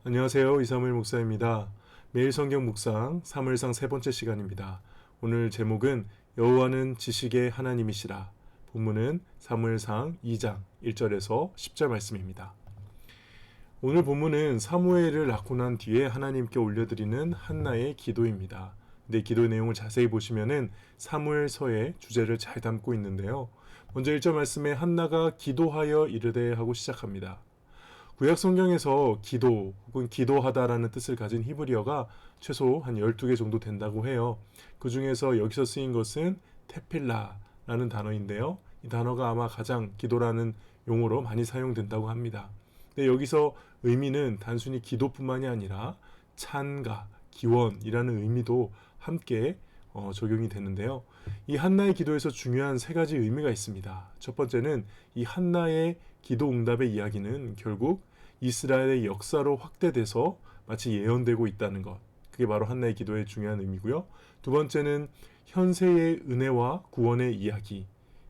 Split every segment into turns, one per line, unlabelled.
안녕하세요. 이사무엘 목사입니다. 매일 성경 묵상 사무엘상 세 번째 시간입니다. 오늘 제목은 여호와는 지식의 하나님이시라. 본문은 사무엘상 2장 1절에서 10절 말씀입니다. 오늘 본문은 사무엘을 낳고 난 뒤에 하나님께 올려드리는 한나의 기도입니다. 근데 기도 내용을 자세히 보시면은 사무엘서의 주제를 잘 담고 있는데요. 먼저 1절 말씀에 한나가 기도하여 이르되 하고 시작합니다. 구약 성경에서 기도 혹은 기도하다라는 뜻을 가진 히브리어가 최소 한 12개 정도 된다고 해요. 그 중에서 여기서 쓰인 것은 테필라라는 단어인데요. 이 단어가 아마 가장 기도라는 용어로 많이 사용된다고 합니다. 근데 여기서 의미는 단순히 기도뿐만이 아니라 찬가, 기원이라는 의미도 함께 적용이 되는데요. 이 한나의 기도에서 중요한 세 가지 의미가 있습니다. 첫 번째는 이 한나의 기도 응답의 이야기는 결국 이스라엘의 역사로 확대돼서 마치 예언되고 있다는 것. 그게 바로 한나의 기도의 중요한 의미고요. 두 번째는 현세의 은혜와 구원의 이야기.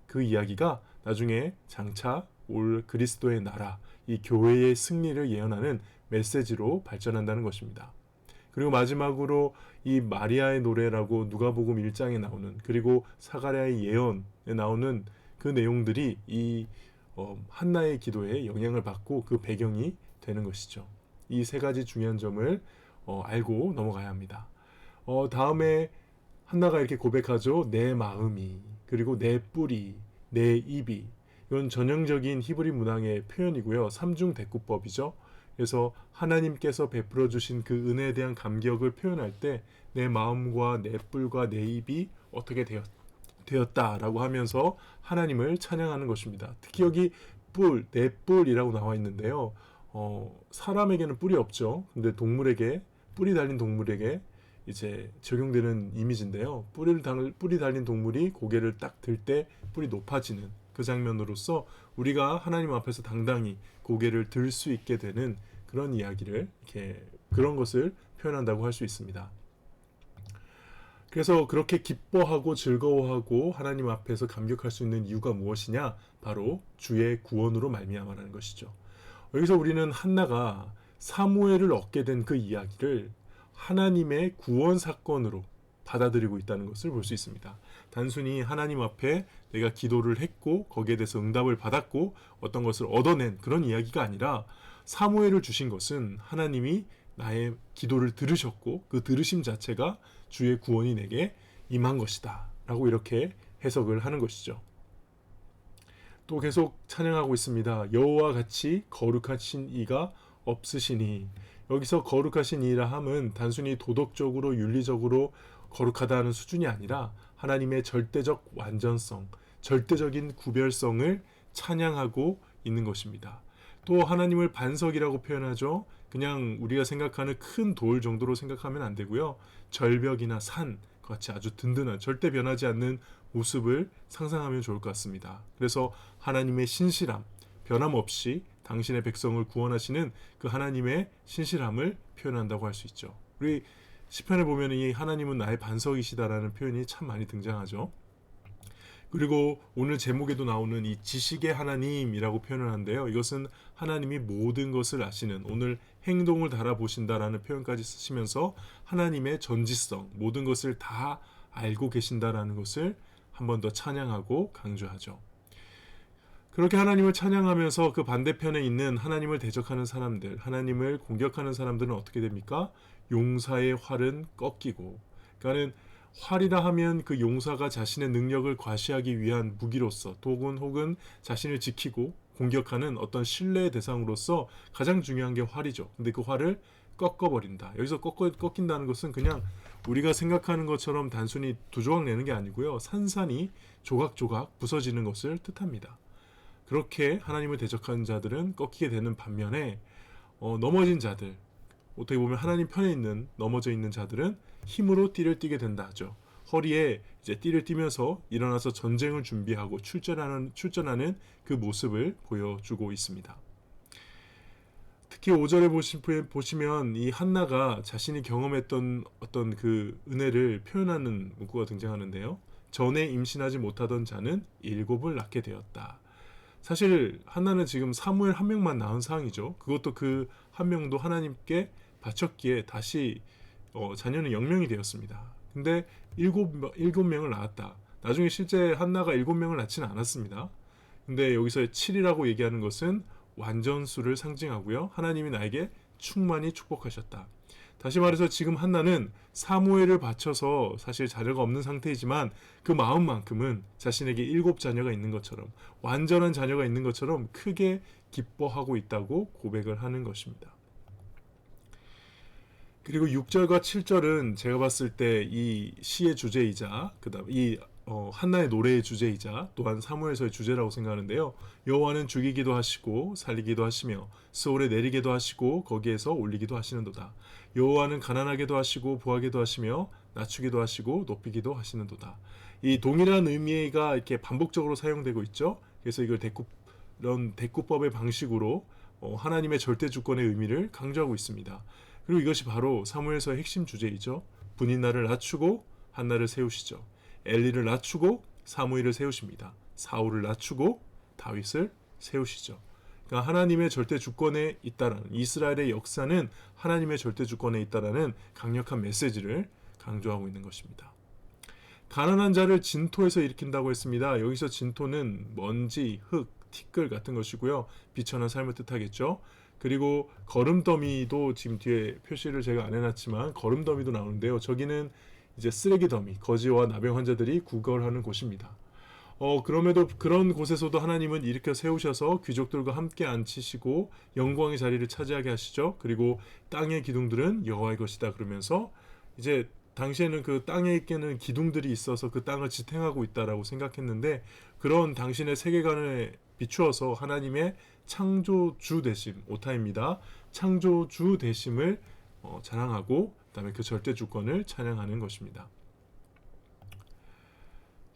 그 이야기가 나중에 장차 올 그리스도의 나라, 이 교회의 승리를 예언하는 메시지로 발전한다는 것입니다. 그리고 마지막으로 이 마리아의 노래라고 누가복음 1장에 나오는, 그리고 사가랴의 예언에 나오는 그 내용들이 이 한나의 기도에 영향을 받고 그 배경이 되는 것이죠. 이 세 가지 중요한 점을 알고 넘어가야 합니다. 다음에 한나가 이렇게 고백하죠. 내 마음이, 그리고 내 뿔이, 내 입이. 이건 전형적인 히브리 문항의 표현이고요. 삼중대꾸법이죠. 그래서 하나님께서 베풀어 주신 그 은혜에 대한 감격을 표현할 때 내 마음과 내 뿔과 내 입이 어떻게 되었다라고 하면서 하나님을 찬양하는 것입니다. 특히 여기 뿔, 내 뿔이라고 나와 있는데요. 사람에게는 뿔이 없죠. 근데 동물에게, 뿔이 달린 동물에게 이제 적용되는 이미지인데요. 뿔이 달린 동물이 고개를 딱 들 때 뿔이 높아지는 그 장면으로서 우리가 하나님 앞에서 당당히 고개를 들 수 있게 되는 그런 이야기를, 이렇게 그런 것을 표현한다고 할 수 있습니다. 그래서 그렇게 기뻐하고 즐거워하고 하나님 앞에서 감격할 수 있는 이유가 무엇이냐? 바로 주의 구원으로 말미암아라는 것이죠. 여기서 우리는 한나가 사무엘을 얻게 된 그 이야기를 하나님의 구원 사건으로 받아들이고 있다는 것을 볼 수 있습니다. 단순히 하나님 앞에 내가 기도를 했고 거기에 대해서 응답을 받았고 어떤 것을 얻어낸 그런 이야기가 아니라, 사무엘을 주신 것은 하나님이 나의 기도를 들으셨고 그 들으심 자체가 주의 구원이 내게 임한 것이다 라고 이렇게 해석을 하는 것이죠. 또 계속 찬양하고 있습니다. 여호와 같이 거룩하신 이가 없으시니. 여기서 거룩하신 이라 함은 단순히 도덕적으로 윤리적으로 거룩하다는 수준이 아니라 하나님의 절대적 완전성, 절대적인 구별성을 찬양하고 있는 것입니다. 또 하나님을 반석이라고 표현하죠. 그냥 우리가 생각하는 큰 돌 정도로 생각하면 안 되고요. 절벽이나 산 같이 아주 든든한, 절대 변하지 않는 모습을 상상하면 좋을 것 같습니다. 그래서 하나님의 신실함, 변함없이 당신의 백성을 구원하시는 그 하나님의 신실함을 표현한다고 할 수 있죠. 우리 시편에 보면 이 하나님은 나의 반석이시다라는 표현이 참 많이 등장하죠. 그리고 오늘 제목에도 나오는 이 지식의 하나님이라고 표현을 하는데요. 이것은 하나님이 모든 것을 아시는, 오늘 행동을 달아보신다라는 표현까지 쓰시면서 하나님의 전지성, 모든 것을 다 알고 계신다라는 것을 한 번 더 찬양하고 강조하죠. 그렇게 하나님을 찬양하면서 그 반대편에 있는 하나님을 대적하는 사람들, 하나님을 공격하는 사람들은 어떻게 됩니까? 용사의 활은 꺾이고, 그러니까는 활이라 하면 그 용사가 자신의 능력을 과시하기 위한 무기로서, 혹은 자신을 지키고 공격하는 어떤 신뢰의 대상으로서 가장 중요한 게 활이죠. 근데 그 활을 꺾어버린다. 여기서 꺾인다는 것은 그냥 우리가 생각하는 것처럼 단순히 두 조각 내는 게 아니고요. 산산이 조각조각 부서지는 것을 뜻합니다. 그렇게 하나님을 대적하는 자들은 꺾이게 되는 반면에 넘어진 자들, 어떻게 보면 하나님 편에 있는, 넘어져 있는 자들은 힘으로 띠를 띠게 된다 하죠. 허리에 이제 띠를 띠면서 일어나서 전쟁을 준비하고 출전하는 그 모습을 보여주고 있습니다. 특히 5절에 보시면 이 한나가 자신이 경험했던 어떤 그 은혜를 표현하는 문구가 등장하는데요. 전에 임신하지 못하던 자는 7을 낳게 되었다. 사실 한나는 지금 사무엘 한 명만 낳은 상황이죠. 그것도 그 한 명도 하나님께 바쳤기에 다시 자녀는 0명이 되었습니다. 근데 일곱 명을 낳았다. 나중에 실제 한나가 7명을 낳지는 않았습니다. 근데 여기서 7이라고 얘기하는 것은 완전수를 상징하고요. 하나님이 나에게 충만히 축복하셨다. 다시 말해서 지금 한나는 사무엘을 바쳐서 사실 자녀가 없는 상태이지만 그 마음만큼은 자신에게 7자녀가 있는 것처럼, 완전한 자녀가 있는 것처럼 크게 기뻐하고 있다고 고백을 하는 것입니다. 그리고 6절과 7절은 제가 봤을 때 이 시의 주제이자 그다음 이 한나의 노래의 주제이자 또한 사무엘서의 주제라고 생각하는데요. 여호와는 죽이기도 하시고 살리기도 하시며 스올에 내리게도 하시고 거기에서 올리기도 하시는도다. 여호와는 가난하게도 하시고 부하게도 하시며 낮추기도 하시고 높이기도 하시는도다. 이 동일한 의미가 이렇게 반복적으로 사용되고 있죠. 그래서 이걸 이런 대꾸법의 방식으로 하나님의 절대 주권의 의미를 강조하고 있습니다. 그리고 이것이 바로 사무엘서의 핵심 주제이죠. 분인나를 낮추고 한나를 세우시죠. 엘리를 낮추고 사무엘을 세우십니다. 사울을 낮추고 다윗을 세우시죠. 그러니까 하나님의 절대 주권에 있다라는, 이스라엘의 역사는 하나님의 절대 주권에 있다라는 강력한 메시지를 강조하고 있는 것입니다. 가난한 자를 진토에서 일으킨다고 했습니다. 여기서 진토는 먼지, 흙, 티끌 같은 것이고요. 비천한 삶을 뜻하겠죠. 그리고 거름더미도 지금 뒤에 표시를 제가 안 해놨지만 거름더미도 나오는데요. 저기는 이제 쓰레기 더미, 거지와 나병 환자들이 구걸하는 곳입니다. 그럼에도 그런 곳에서도 하나님은 일으켜 세우셔서 귀족들과 함께 앉히시고 영광의 자리를 차지하게 하시죠. 그리고 땅의 기둥들은 여호와의 것이다 그러면서 이제 당시에는 그 땅에 있게는 기둥들이 있어서 그 땅을 지탱하고 있다라고 생각했는데 그런 당신의 세계관에 비추어서 하나님의 창조주 되심, 오타입니다. 창조주 되심을 자랑하고 그다음에 그 절대 주권을 찬양하는 것입니다.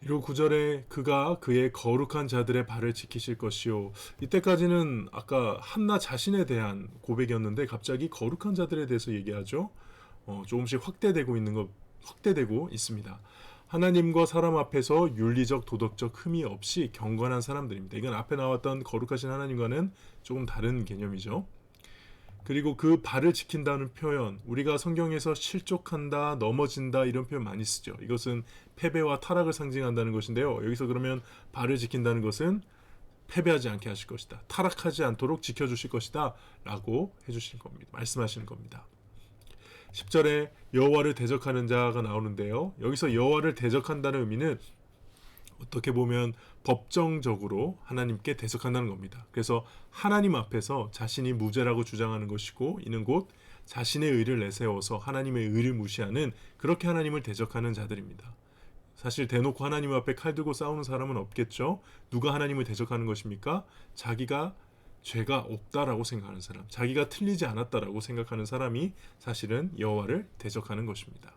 그리고 9절에 그가 그의 거룩한 자들의 발을 지키실 것이요. 이때까지는 아까 한나 자신에 대한 고백이었는데 갑자기 거룩한 자들에 대해서 얘기하죠. 조금씩 확대되고 있습니다. 하나님과 사람 앞에서 윤리적 도덕적 흠이 없이 경건한 사람들입니다. 이건 앞에 나왔던 거룩하신 하나님과는 조금 다른 개념이죠. 그리고 그 발을 지킨다는 표현, 우리가 성경에서 실족한다, 넘어진다 이런 표현 많이 쓰죠. 이것은 패배와 타락을 상징한다는 것인데요. 여기서 그러면 발을 지킨다는 것은 패배하지 않게 하실 것이다, 타락하지 않도록 지켜주실 것이다 라고 해주실 겁니다. 말씀하시는 겁니다. 10절에 여호와를 대적하는 자가 나오는데요. 여기서 여호와를 대적한다는 의미는 어떻게 보면 법정적으로 하나님께 대적한다는 겁니다. 그래서 하나님 앞에서 자신이 무죄라고 주장하는 것이고 이는 곧 자신의 의를 내세워서 하나님의 의를 무시하는, 그렇게 하나님을 대적하는 자들입니다. 사실 대놓고 하나님 앞에 칼 들고 싸우는 사람은 없겠죠. 누가 하나님을 대적하는 것입니까? 자기가 죄가 없다라고 생각하는 사람, 자기가 틀리지 않았다라고 생각하는 사람이 사실은 여호와를 대적하는 것입니다.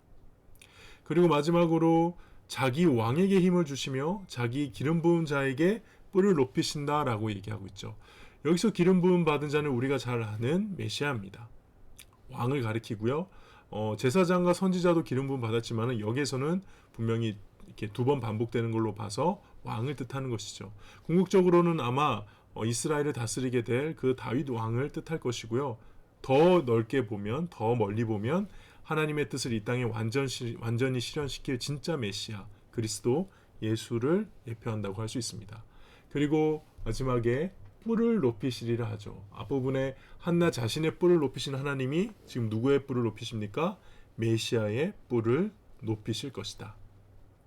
그리고 마지막으로 자기 왕에게 힘을 주시며 자기 기름 부은 자에게 뿔을 높이신다라고 얘기하고 있죠. 여기서 기름 부음 받은 자는 우리가 잘 아는 메시아입니다. 왕을 가리키고요. 제사장과 선지자도 기름 부음 받았지만 여기에서는 분명히 이렇게 2번 반복되는 걸로 봐서 왕을 뜻하는 것이죠. 궁극적으로는 아마 이스라엘을 다스리게 될 그 다윗 왕을 뜻할 것이고요. 더 넓게 보면, 더 멀리 보면 하나님의 뜻을 이 땅에 완전히 실현시킬 진짜 메시아 그리스도 예수를 예표한다고 할 수 있습니다. 그리고 마지막에 뿔을 높이시리라 하죠. 앞부분에 한나 자신의 뿔을 높이신 하나님이 지금 누구의 뿔을 높이십니까? 메시아의 뿔을 높이실 것이다.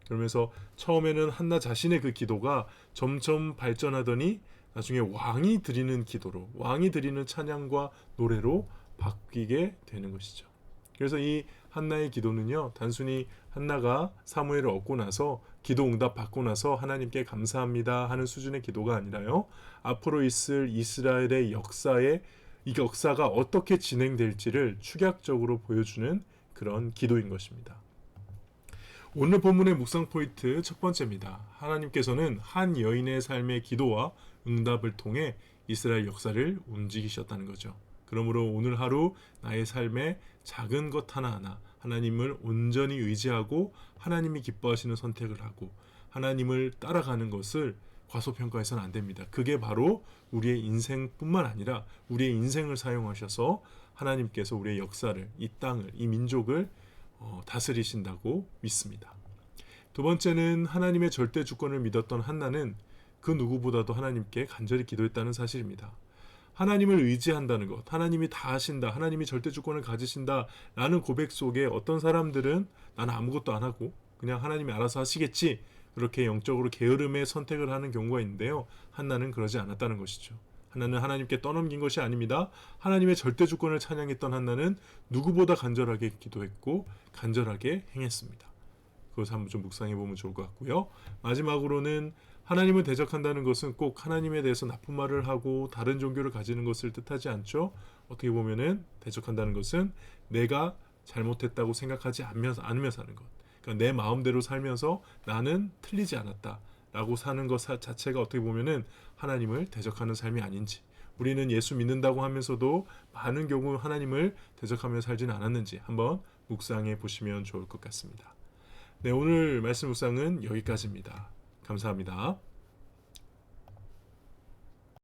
그러면서 처음에는 한나 자신의 그 기도가 점점 발전하더니 나중에 왕이 드리는 기도로, 왕이 드리는 찬양과 노래로 바뀌게 되는 것이죠. 그래서 이 한나의 기도는요, 단순히 한나가 사무엘을 얻고 나서 기도 응답 받고 나서 하나님께 감사합니다 하는 수준의 기도가 아니라요, 앞으로 있을 이스라엘의 이 역사가 어떻게 진행될지를 축약적으로 보여주는 그런 기도인 것입니다. 오늘 본문의 묵상 포인트 첫 번째입니다. 하나님께서는 한 여인의 삶의 기도와 응답을 통해 이스라엘 역사를 움직이셨다는 거죠. 그러므로 오늘 하루 나의 삶에 작은 것 하나하나 하나님을 온전히 의지하고 하나님이 기뻐하시는 선택을 하고 하나님을 따라가는 것을 과소평가해서는 안 됩니다. 그게 바로 우리의 인생뿐만 아니라 우리의 인생을 사용하셔서 하나님께서 우리의 역사를, 이 땅을, 이 민족을 다스리신다고 믿습니다. 두 번째는 하나님의 절대 주권을 믿었던 한나는 그 누구보다도 하나님께 간절히 기도했다는 사실입니다. 하나님을 의지한다는 것, 하나님이 다 하신다, 하나님이 절대 주권을 가지신다 라는 고백 속에 어떤 사람들은 나는 아무것도 안 하고 그냥 하나님이 알아서 하시겠지, 그렇게 영적으로 게으름의 선택을 하는 경우가 있는데요. 한나는 그러지 않았다는 것이죠. 한나는 하나님께 떠넘긴 것이 아닙니다. 하나님의 절대 주권을 찬양했던 한나는 누구보다 간절하게 기도했고 간절하게 행했습니다. 그것을 한번 좀 묵상해 보면 좋을 것 같고요. 마지막으로는 하나님을 대적한다는 것은 꼭 하나님에 대해서 나쁜 말을 하고 다른 종교를 가지는 것을 뜻하지 않죠. 어떻게 보면은 대적한다는 것은 내가 잘못했다고 생각하지 않으며 사는 것. 그러니까 내 마음대로 살면서 나는 틀리지 않았다 라고 사는 것 자체가 어떻게 보면은 하나님을 대적하는 삶이 아닌지, 우리는 예수 믿는다고 하면서도 많은 경우 하나님을 대적하며 살지는 않았는지 한번 묵상해 보시면 좋을 것 같습니다. 네, 오늘 말씀 묵상은 여기까지입니다. 감사합니다.